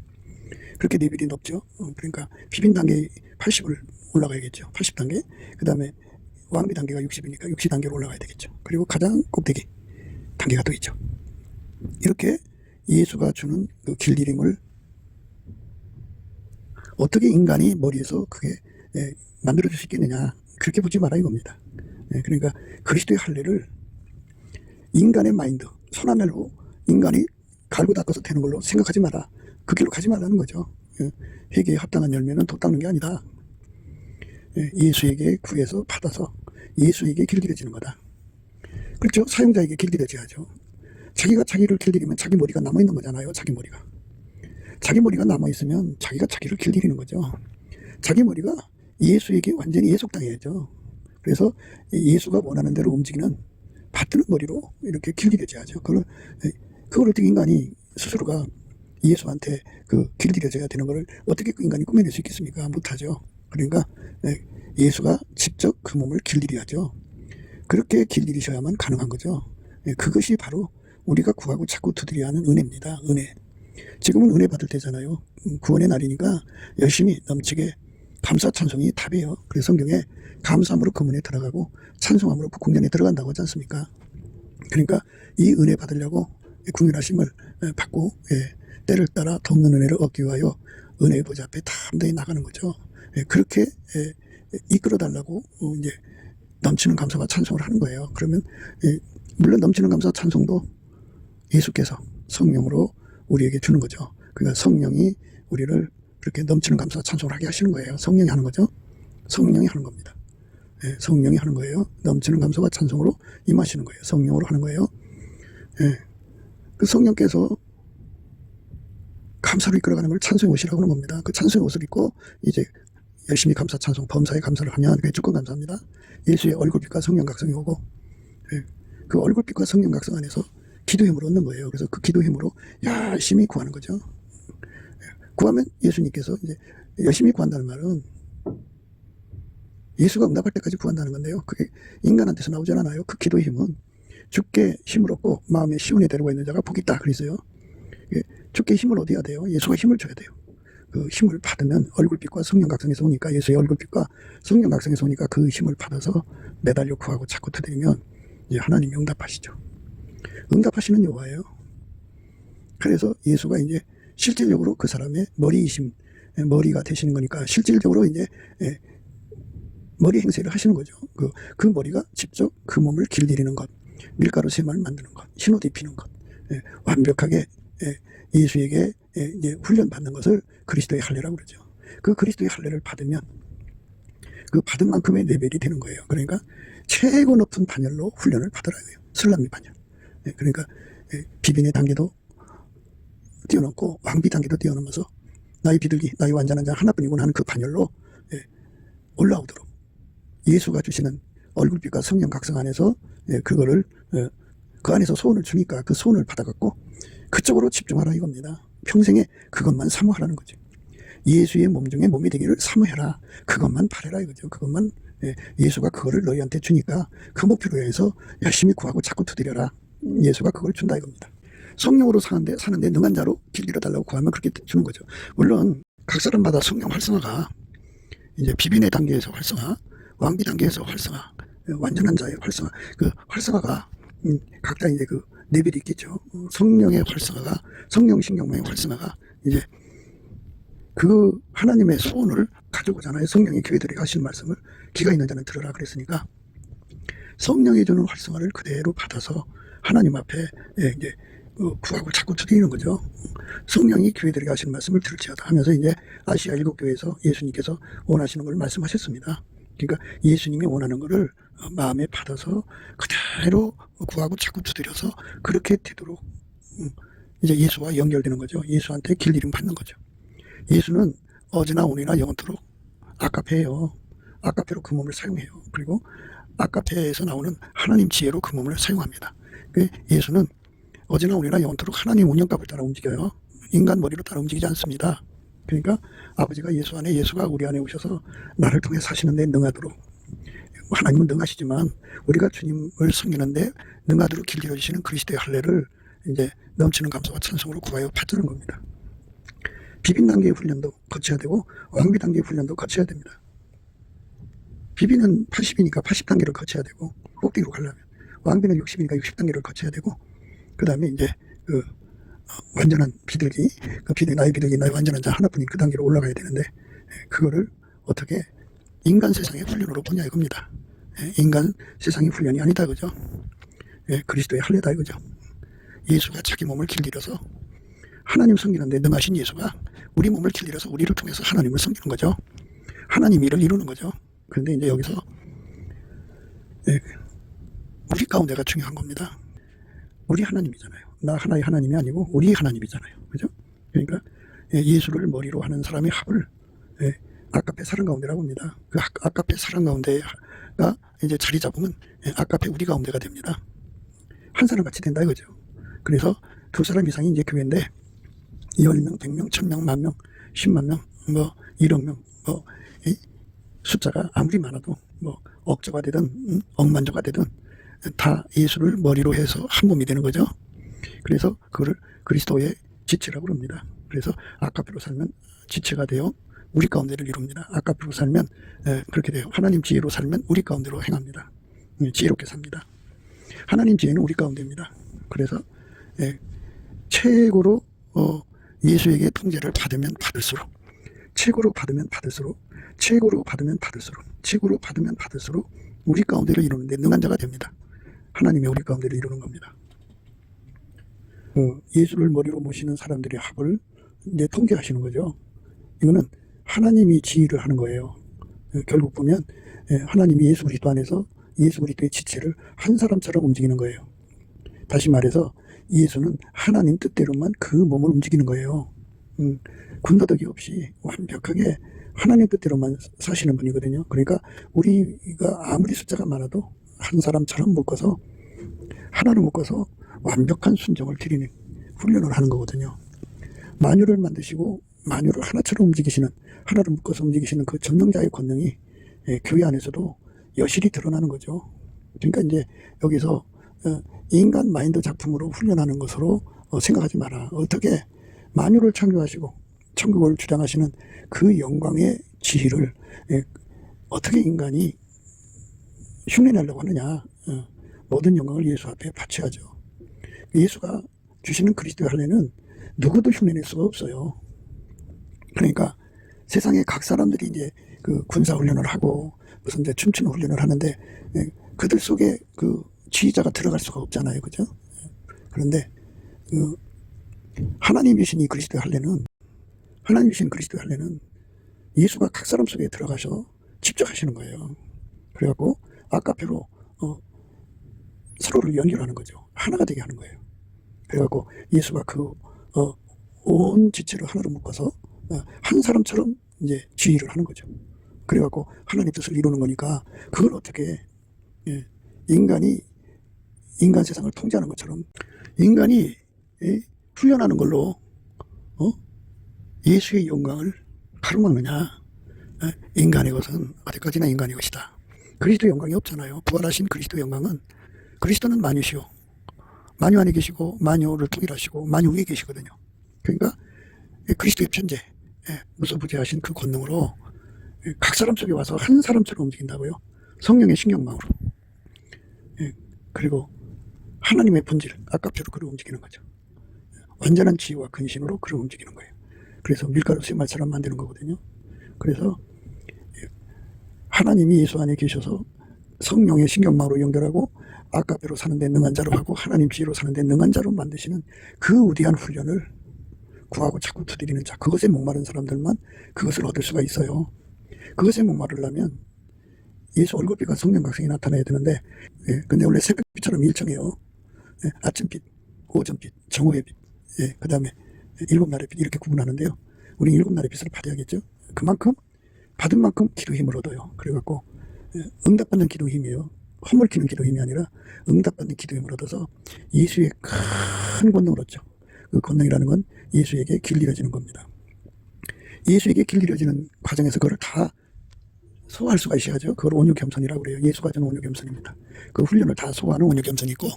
S1: 그렇게 레벨이 높죠. 그러니까 비빈 단계 80을 올라가야겠죠. 80단계. 그 다음에 왕비 단계가 60이니까 60단계로 올라가야 되겠죠. 그리고 가장 꼭대기 단계가 또 있죠. 이렇게 예수가 주는 그 길들임을 어떻게 인간이 머리에서 그게 만들어줄 수 있겠느냐, 그렇게 보지 마라 이겁니다. 그러니까 그리스도의 할례를 인간의 마인드, 손 안 내고 인간이 갈고 닦아서 되는 걸로 생각하지 마라. 그 길로 가지 말라는 거죠. 회개에 합당한 열매는 도 닦는 게 아니다. 예수에게 구해서 받아서 예수에게 길들여지는 거다. 그렇죠. 사용자에게 길들여져야죠. 자기가 자기를 길들이면 자기 머리가 남아있는 거잖아요. 자기 머리가 남아있으면 자기가 자기를 길들이는 거죠. 자기 머리가 예수에게 완전히 예속당해야죠. 그래서 예수가 원하는 대로 움직이는 받드는 머리로 이렇게 길들여져야죠. 그걸 어떻게 인간이 스스로가 예수한테 그 길들여져야 되는 것을 어떻게 인간이 꾸며낼 수 있겠습니까? 못하죠. 그러니까 예수가 직접 그 몸을 길들여야죠. 그렇게 길들이셔야만 가능한 거죠. 그것이 바로 우리가 구하고 자꾸 두드려야 하는 은혜입니다. 은혜. 지금은 은혜 받을 때잖아요. 구원의 날이니까 열심히 넘치게 감사 찬송이 답이에요. 그래서 성경에 감사함으로 그 문에 들어가고 찬송함으로 그 궁전에 들어간다고 하지 않습니까? 그러니까 이 은혜 받으려고 궁휼하심을 받고 때를 따라 돕는 은혜를 얻기 위하여 은혜의 보좌 앞에 담대히 나가는 거죠. 그렇게 이끌어 달라고 이제 넘치는 감사와 찬송을 하는 거예요. 그러면 물론 넘치는 감사 찬송도 예수께서 성령으로 우리에게 주는 거죠. 그러니까 성령이 우리를 그렇게 넘치는 감사 찬송을 하게 하시는 거예요. 성령이 하는 거죠. 성령이 하는 겁니다. 성령이 하는 거예요. 넘치는 감사와 찬송으로 임하시는 거예요. 성령으로 하는 거예요. 그 성령께서 감사로 이끌어가는 걸 찬송의 옷이라고 하는 겁니다. 그 찬송의 옷을 입고 이제 열심히 감사 찬송, 범사에 감사를 하면 그게 주권 감사합니다. 예수의 얼굴빛과 성령 각성이 오고 그 얼굴빛과 성령 각성 안에서 기도 힘을 얻는 거예요. 그래서 그 기도 힘으로 열심히 구하는 거죠. 구하면 예수님께서 이제 열심히 구한다는 말은 예수가 응답할 때까지 구한다는 건데요. 그게 인간한테서 나오지 않아요. 그 기도의 힘은 주께 힘을 얻고 마음에 시온에 데려가 있는 자가 복이 있다 그랬어요. 주께 힘을 얻어야 돼요. 예수가 힘을 줘야 돼요. 그 힘을 받으면 얼굴빛과 성령 각성에서 오니까 예수의 얼굴빛과 성령 각성에서 오니까 그 힘을 받아서 매달려 구하고 자꾸 두드리면 이제 하나님이 응답하시죠. 응답하시는 여호와예요. 그래서 예수가 이제 실질적으로 그 사람의 머리이심, 머리가 되시는 거니까 실질적으로 이제 머리 행세를 하시는 거죠. 그 머리가 직접 그 몸을 길들이는 것, 밀가루 세마를 만드는 것, 신옷 입히는 것, 완벽하게 예수에게 이제 훈련받는 것을 그리스도의 할례라고 그러죠. 그 그리스도의 할례를 받으면 그 받은 만큼의 레벨이 되는 거예요. 그러니까 최고 높은 반열로 훈련을 받으라고요. 슬라미 반열. 그러니까 비빈의 단계도 뛰어넘고 왕비 단계도 뛰어넘어서 나의 비둘기, 나의 완전한 자 하나뿐이구나 하는 그 반열로 올라오도록 예수가 주시는 얼굴빛과 성령 각성 안에서 그거를 그 안에서 소원을 주니까 그 소원을 받아갖고 그쪽으로 집중하라 이겁니다. 평생에 그것만 사모하라는 거죠. 예수의 몸 중에 몸이 되기를 사모해라. 그것만 바래라 이거죠. 그것만 예수가 그거를 너희한테 주니까 그 목표로 해서 열심히 구하고 자꾸 두드려라. 예수가 그걸 준다 이겁니다. 성령으로 사는데 능한 자로 길들여 달라고 구하면 그렇게 주는 거죠. 물론 각 사람마다 성령 활성화가 이제 비빈의 단계에서 활성화, 왕비 단계에서 활성화, 완전한 자의 활성화, 그 활성화가 각자 이제 그 레벨이 있겠죠. 성령의 활성화가, 성령 신경망의 활성화가 이제 그 하나님의 소원을 가져오잖아요. 성령이 교회들에게 하시는 말씀을 귀가 있는 자는 들으라 그랬으니까 성령이 주는 활성화를 그대로 받아서 하나님 앞에 이제 구하고 자꾸 두드리는 거죠. 성령이 교회들에게 하시는 말씀을 들을지어다 하면서 이제 아시아 7교회에서 예수님께서 원하시는 걸 말씀하셨습니다. 그러니까 예수님이 원하는 것을 마음에 받아서 그대로 구하고 자꾸 두드려서 그렇게 되도록 이제 예수와 연결되는 거죠. 예수한테 길 이름 받는 거죠. 예수는 어제나 오늘이나 영원토록 아카페예요. 아카페로 그 몸을 사용해요. 그리고 아카페에서 나오는 하나님 지혜로 그 몸을 사용합니다. 예수는 어제나 오늘이나 영원토록 하나님 운영값을 따라 움직여요. 인간 머리로 따라 움직이지 않습니다. 그러니까 아버지가 예수 안에, 예수가 우리 안에 오셔서 나를 통해 사시는 데 능하도록, 하나님은 능하시지만 우리가 주님을 섬기는데 능하도록 길들여 주시는 그리스도의 할례를 이제 넘치는 감사와 찬송으로 구하여 받드는 겁니다. 비빈 단계의 훈련도 거쳐야 되고 왕비 단계의 훈련도 거쳐야 됩니다. 비비는 80이니까 80단계를 거쳐야 되고, 꼭대기로 가려면 왕비는 60이니까 60단계를 거쳐야 되고, 그 다음에 이제 완전한 비둘기, 나의 비둘기, 나의 완전한 자 하나뿐인 그 단계로 올라가야 되는데, 그거를 어떻게 인간 세상의 훈련으로 보냐 이겁니다. 인간 세상의 훈련이 아니다 그죠? 그리스도의 할례다 이거죠. 예수가 자기 몸을 길들여서 하나님 섬기는데 능하신 예수가 우리 몸을 길들여서 우리를 통해서 하나님을 섬기는 거죠. 하나님 일을 이루는 거죠. 그런데 이제 여기서 우리 가운데가 중요한 겁니다. 우리 하나님이잖아요. 나 하나의 하나님이 아니고 우리 하나님이잖아요. 그죠? 그러니까 예수를 머리로 하는 사람의 합을 아카페 사랑 가운데라고 합니다. 그 아카페 사랑 가운데가 이제 자리 잡으면 아카페 우리 가운데가 됩니다. 한 사람 같이 된다 이거죠. 그래서 두 사람 이상이 이제 교회인데 10명, 100명, 1000명, 10,000명, 10만 명, 1억 명, 숫자가 아무리 많아도 억조가 되든 억만조가 되든 다 예수를 머리로 해서 한 몸이 되는 거죠. 그래서 그거를 그리스도의 지체라고 합니다. 그래서 아카페로 살면 지체가 되어 우리 가운데를 이룹니다. 아카페로 살면 그렇게 돼요. 하나님 지혜로 살면 우리 가운데로 행합니다. 지혜롭게 삽니다. 하나님 지혜는 우리 가운데입니다. 그래서 최고로 예수에게 통제를 받으면 받을수록, 최고로 받으면 받을수록, 최고로 받으면 받을수록, 최고로 받으면 받을수록 우리 가운데를 이루는데 능한 자가 됩니다. 하나님이 우리 가운데를 이루는 겁니다. 예수를 머리로 모시는 사람들의 합을 이제 통제하시는 거죠. 이거는 하나님이 지휘를 하는 거예요. 결국 보면 하나님이 예수 그리스도 안에서 예수 그리스도의 지체를 한 사람처럼 움직이는 거예요. 다시 말해서 예수는 하나님 뜻대로만 그 몸을 움직이는 거예요. 군더더기 없이 완벽하게 하나님 뜻대로만 사시는 분이거든요. 그러니까 우리가 아무리 숫자가 많아도 한 사람처럼 묶어서, 하나를 묶어서 완벽한 순종을 드리는 훈련을 하는 거거든요. 만유를 만드시고 만유를 하나처럼 움직이시는, 하나를 묶어서 움직이시는 그 전능자의 권능이 교회 안에서도 여실히 드러나는 거죠. 그러니까 이제 여기서 인간 마인드 작품으로 훈련하는 것으로 생각하지 마라. 어떻게 만유를 창조하시고 천국을 주장하시는 그 영광의 지혜를 어떻게 인간이 흉내내려고 하느냐. 모든 영광을 예수 앞에 바쳐야죠. 예수가 주시는 그리스도의 할례는 누구도 흉내낼 수가 없어요. 그러니까 세상에 각 사람들이 이제 그 군사 훈련을 하고 무슨 이제 춤추는 훈련을 하는데 그들 속에 그 지휘자가 들어갈 수가 없잖아요. 그죠? 그런데 하나님 주신 이 그리스도의 할례는, 하나님 주신 그리스도의 할례는 예수가 각 사람 속에 들어가셔 직접 하시는 거예요. 그래갖고 아카페로 서로를 연결하는 거죠. 하나가 되게 하는 거예요. 그래갖고 예수가 그 온 지체를 하나로 묶어서 한 사람처럼 이제 지휘를 하는 거죠. 그래갖고 하나님 뜻을 이루는 거니까 그걸 어떻게 인간이 인간 세상을 통제하는 것처럼 인간이 훈련하는 걸로 예수의 영광을 가로막느냐. 인간의 것은 어디까지나 인간의 것이다. 그리스도의 영광이 없잖아요. 부활하신 그리스도의 영광은, 그리스도는 만유시오, 만유 안에 계시고 만유를 통일하시고 만유 위에 계시거든요. 그러니까 그리스도의 편재, 무소부재하신 그 권능으로 각 사람 속에 와서 한 사람처럼 움직인다고요. 성령의 신경망으로. 그리고 하나님의 본질, 아까표로 그를 움직이는 거죠. 완전한 지혜와 근신으로 그를 움직이는 거예요. 그래서 밀가루 쇠말처럼 만드는 거거든요. 그래서 하나님이 예수 안에 계셔서 성령의 신경망으로 연결하고 아까표로 사는데 능한 자로 하고 하나님 지혜로 사는데 능한 자로 만드시는 그 위대한 훈련을 구하고 자꾸 두드리는 자, 그것에 목마른 사람들만 그것을 얻을 수가 있어요. 그것에 목마르려면 예수 얼굴빛과 성령 각성이 나타나야 되는데, 근데 원래 새벽빛처럼 일정해요. 아침빛, 오전빛, 정오의 빛, 예, 그 다음에 일곱 날의 빛 이렇게 구분하는데요. 우리 일곱 날의 빛을 받아야겠죠. 그만큼 받은 만큼 기도 힘을 얻어요. 그래갖고 응답받는 기도 힘이에요. 허물키는 기도 힘이 아니라 응답받는 기도 힘을 얻어서 예수의 큰 권능을 얻죠. 그 권능이라는 건 예수에게 길 잃어지는 겁니다. 예수에게 길 잃어지는 과정에서 그걸 다 소화할 수가 있어야죠. 그걸 온유겸손이라고 그래요. 예수가 주는 온유겸손입니다. 그 훈련을 다 소화하는 온유겸손이 있고,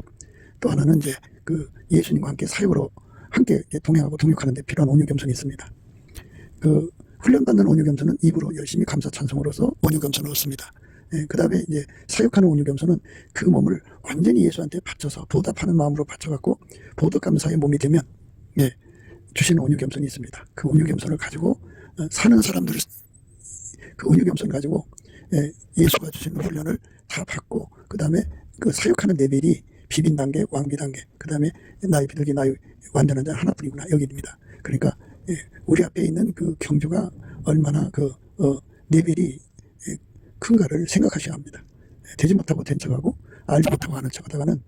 S1: 또 하나는 이제 그 예수님과 함께 사역으로 함께 동행하고 동역하는 데 필요한 온유겸손이 있습니다. 그 훈련받는 온유겸손은 입으로 열심히 감사 찬송으로서 온유겸손을 얻습니다. 예, 그 다음에 이제 사역하는 온유겸손은 그 몸을 완전히 예수한테 바쳐서 보답하는 마음으로 바쳐갖고 보답감사의 몸이 되면, 예, 주시는 온유겸손이 있습니다. 그 온유겸손을 가지고 사는 사람들, 그 온유겸손을 가지고 예수가 주시는 훈련을 다 받고, 그 다음에 그 사역하는 레벨이 비빈 단계, 왕비 단계, 그 다음에 나의 비둘기 나의 완전한 자 하나뿐이구나 여기입니다. 그러니까 우리 앞에 있는 그 경주가 얼마나 그 레벨이 큰가를 생각하셔야 합니다. 되지 못하고 된 척하고 알지 못하고 하는 척하다가는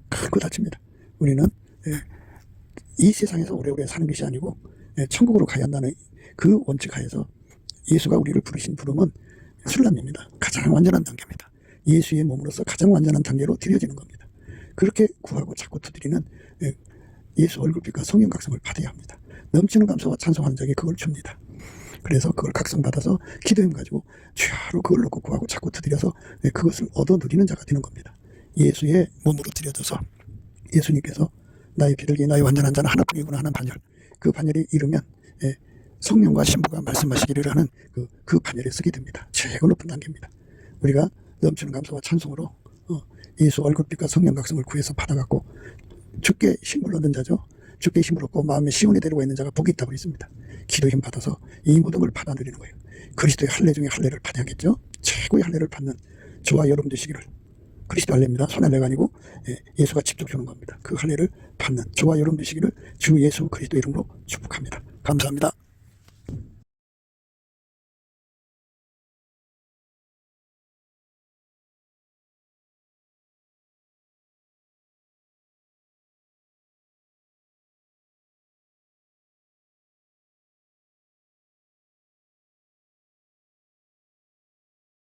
S1: 큰거 다칩니다. 우리는 이 세상에서 오래오래 사는 것이 아니고 천국으로 가야 한다는 그 원칙 하에서 예수가 우리를 부르신 부름은 순람입니다. 가장 완전한 단계입니다. 예수의 몸으로서 가장 완전한 단계로 드려지는 겁니다. 그렇게 구하고 찾고 두드리는 예수 얼굴빛과 성령 각성을 받아야 합니다. 넘치는 감사와 찬송하는 자에게 그걸 줍니다. 그래서 그걸 각성받아서 기도힘 가지고 주야로 그걸 놓고 구하고 찾고 두드려서 그것을 얻어 누리는 자가 되는 겁니다. 예수의 몸으로 드려져서 예수님께서 나의 비둘기 나의 완전한 자는 하나뿐이구나 하는 반열, 그 반열이 이르면 성령과 신부가 말씀하시기를 하는 그 반열에 쓰게 됩니다. 최고 높은 단계입니다. 우리가 넘치는 감사와 찬송으로 예수 얼굴빛과 성령 각성을 구해서 받아갖고 주께 힘을 얻은 자죠. 주께 힘을 얻고 마음에 시온에 데리고 있는 자가 복이 있다고 했습니다. 기도 힘 받아서 이 모든 걸 받아 누리는 거예요. 그리스도의 할례 중에 할례를 받아야겠죠. 최고의 할례를 받는 저와 여러분 되시기를. 그리스도 할례입니다. 손 할례가 아니고 예수가 직접 주는 겁니다. 그 할례를 받는 저와 여러분 되시기를 주 예수 그리스도 이름으로 축복합니다. 감사합니다.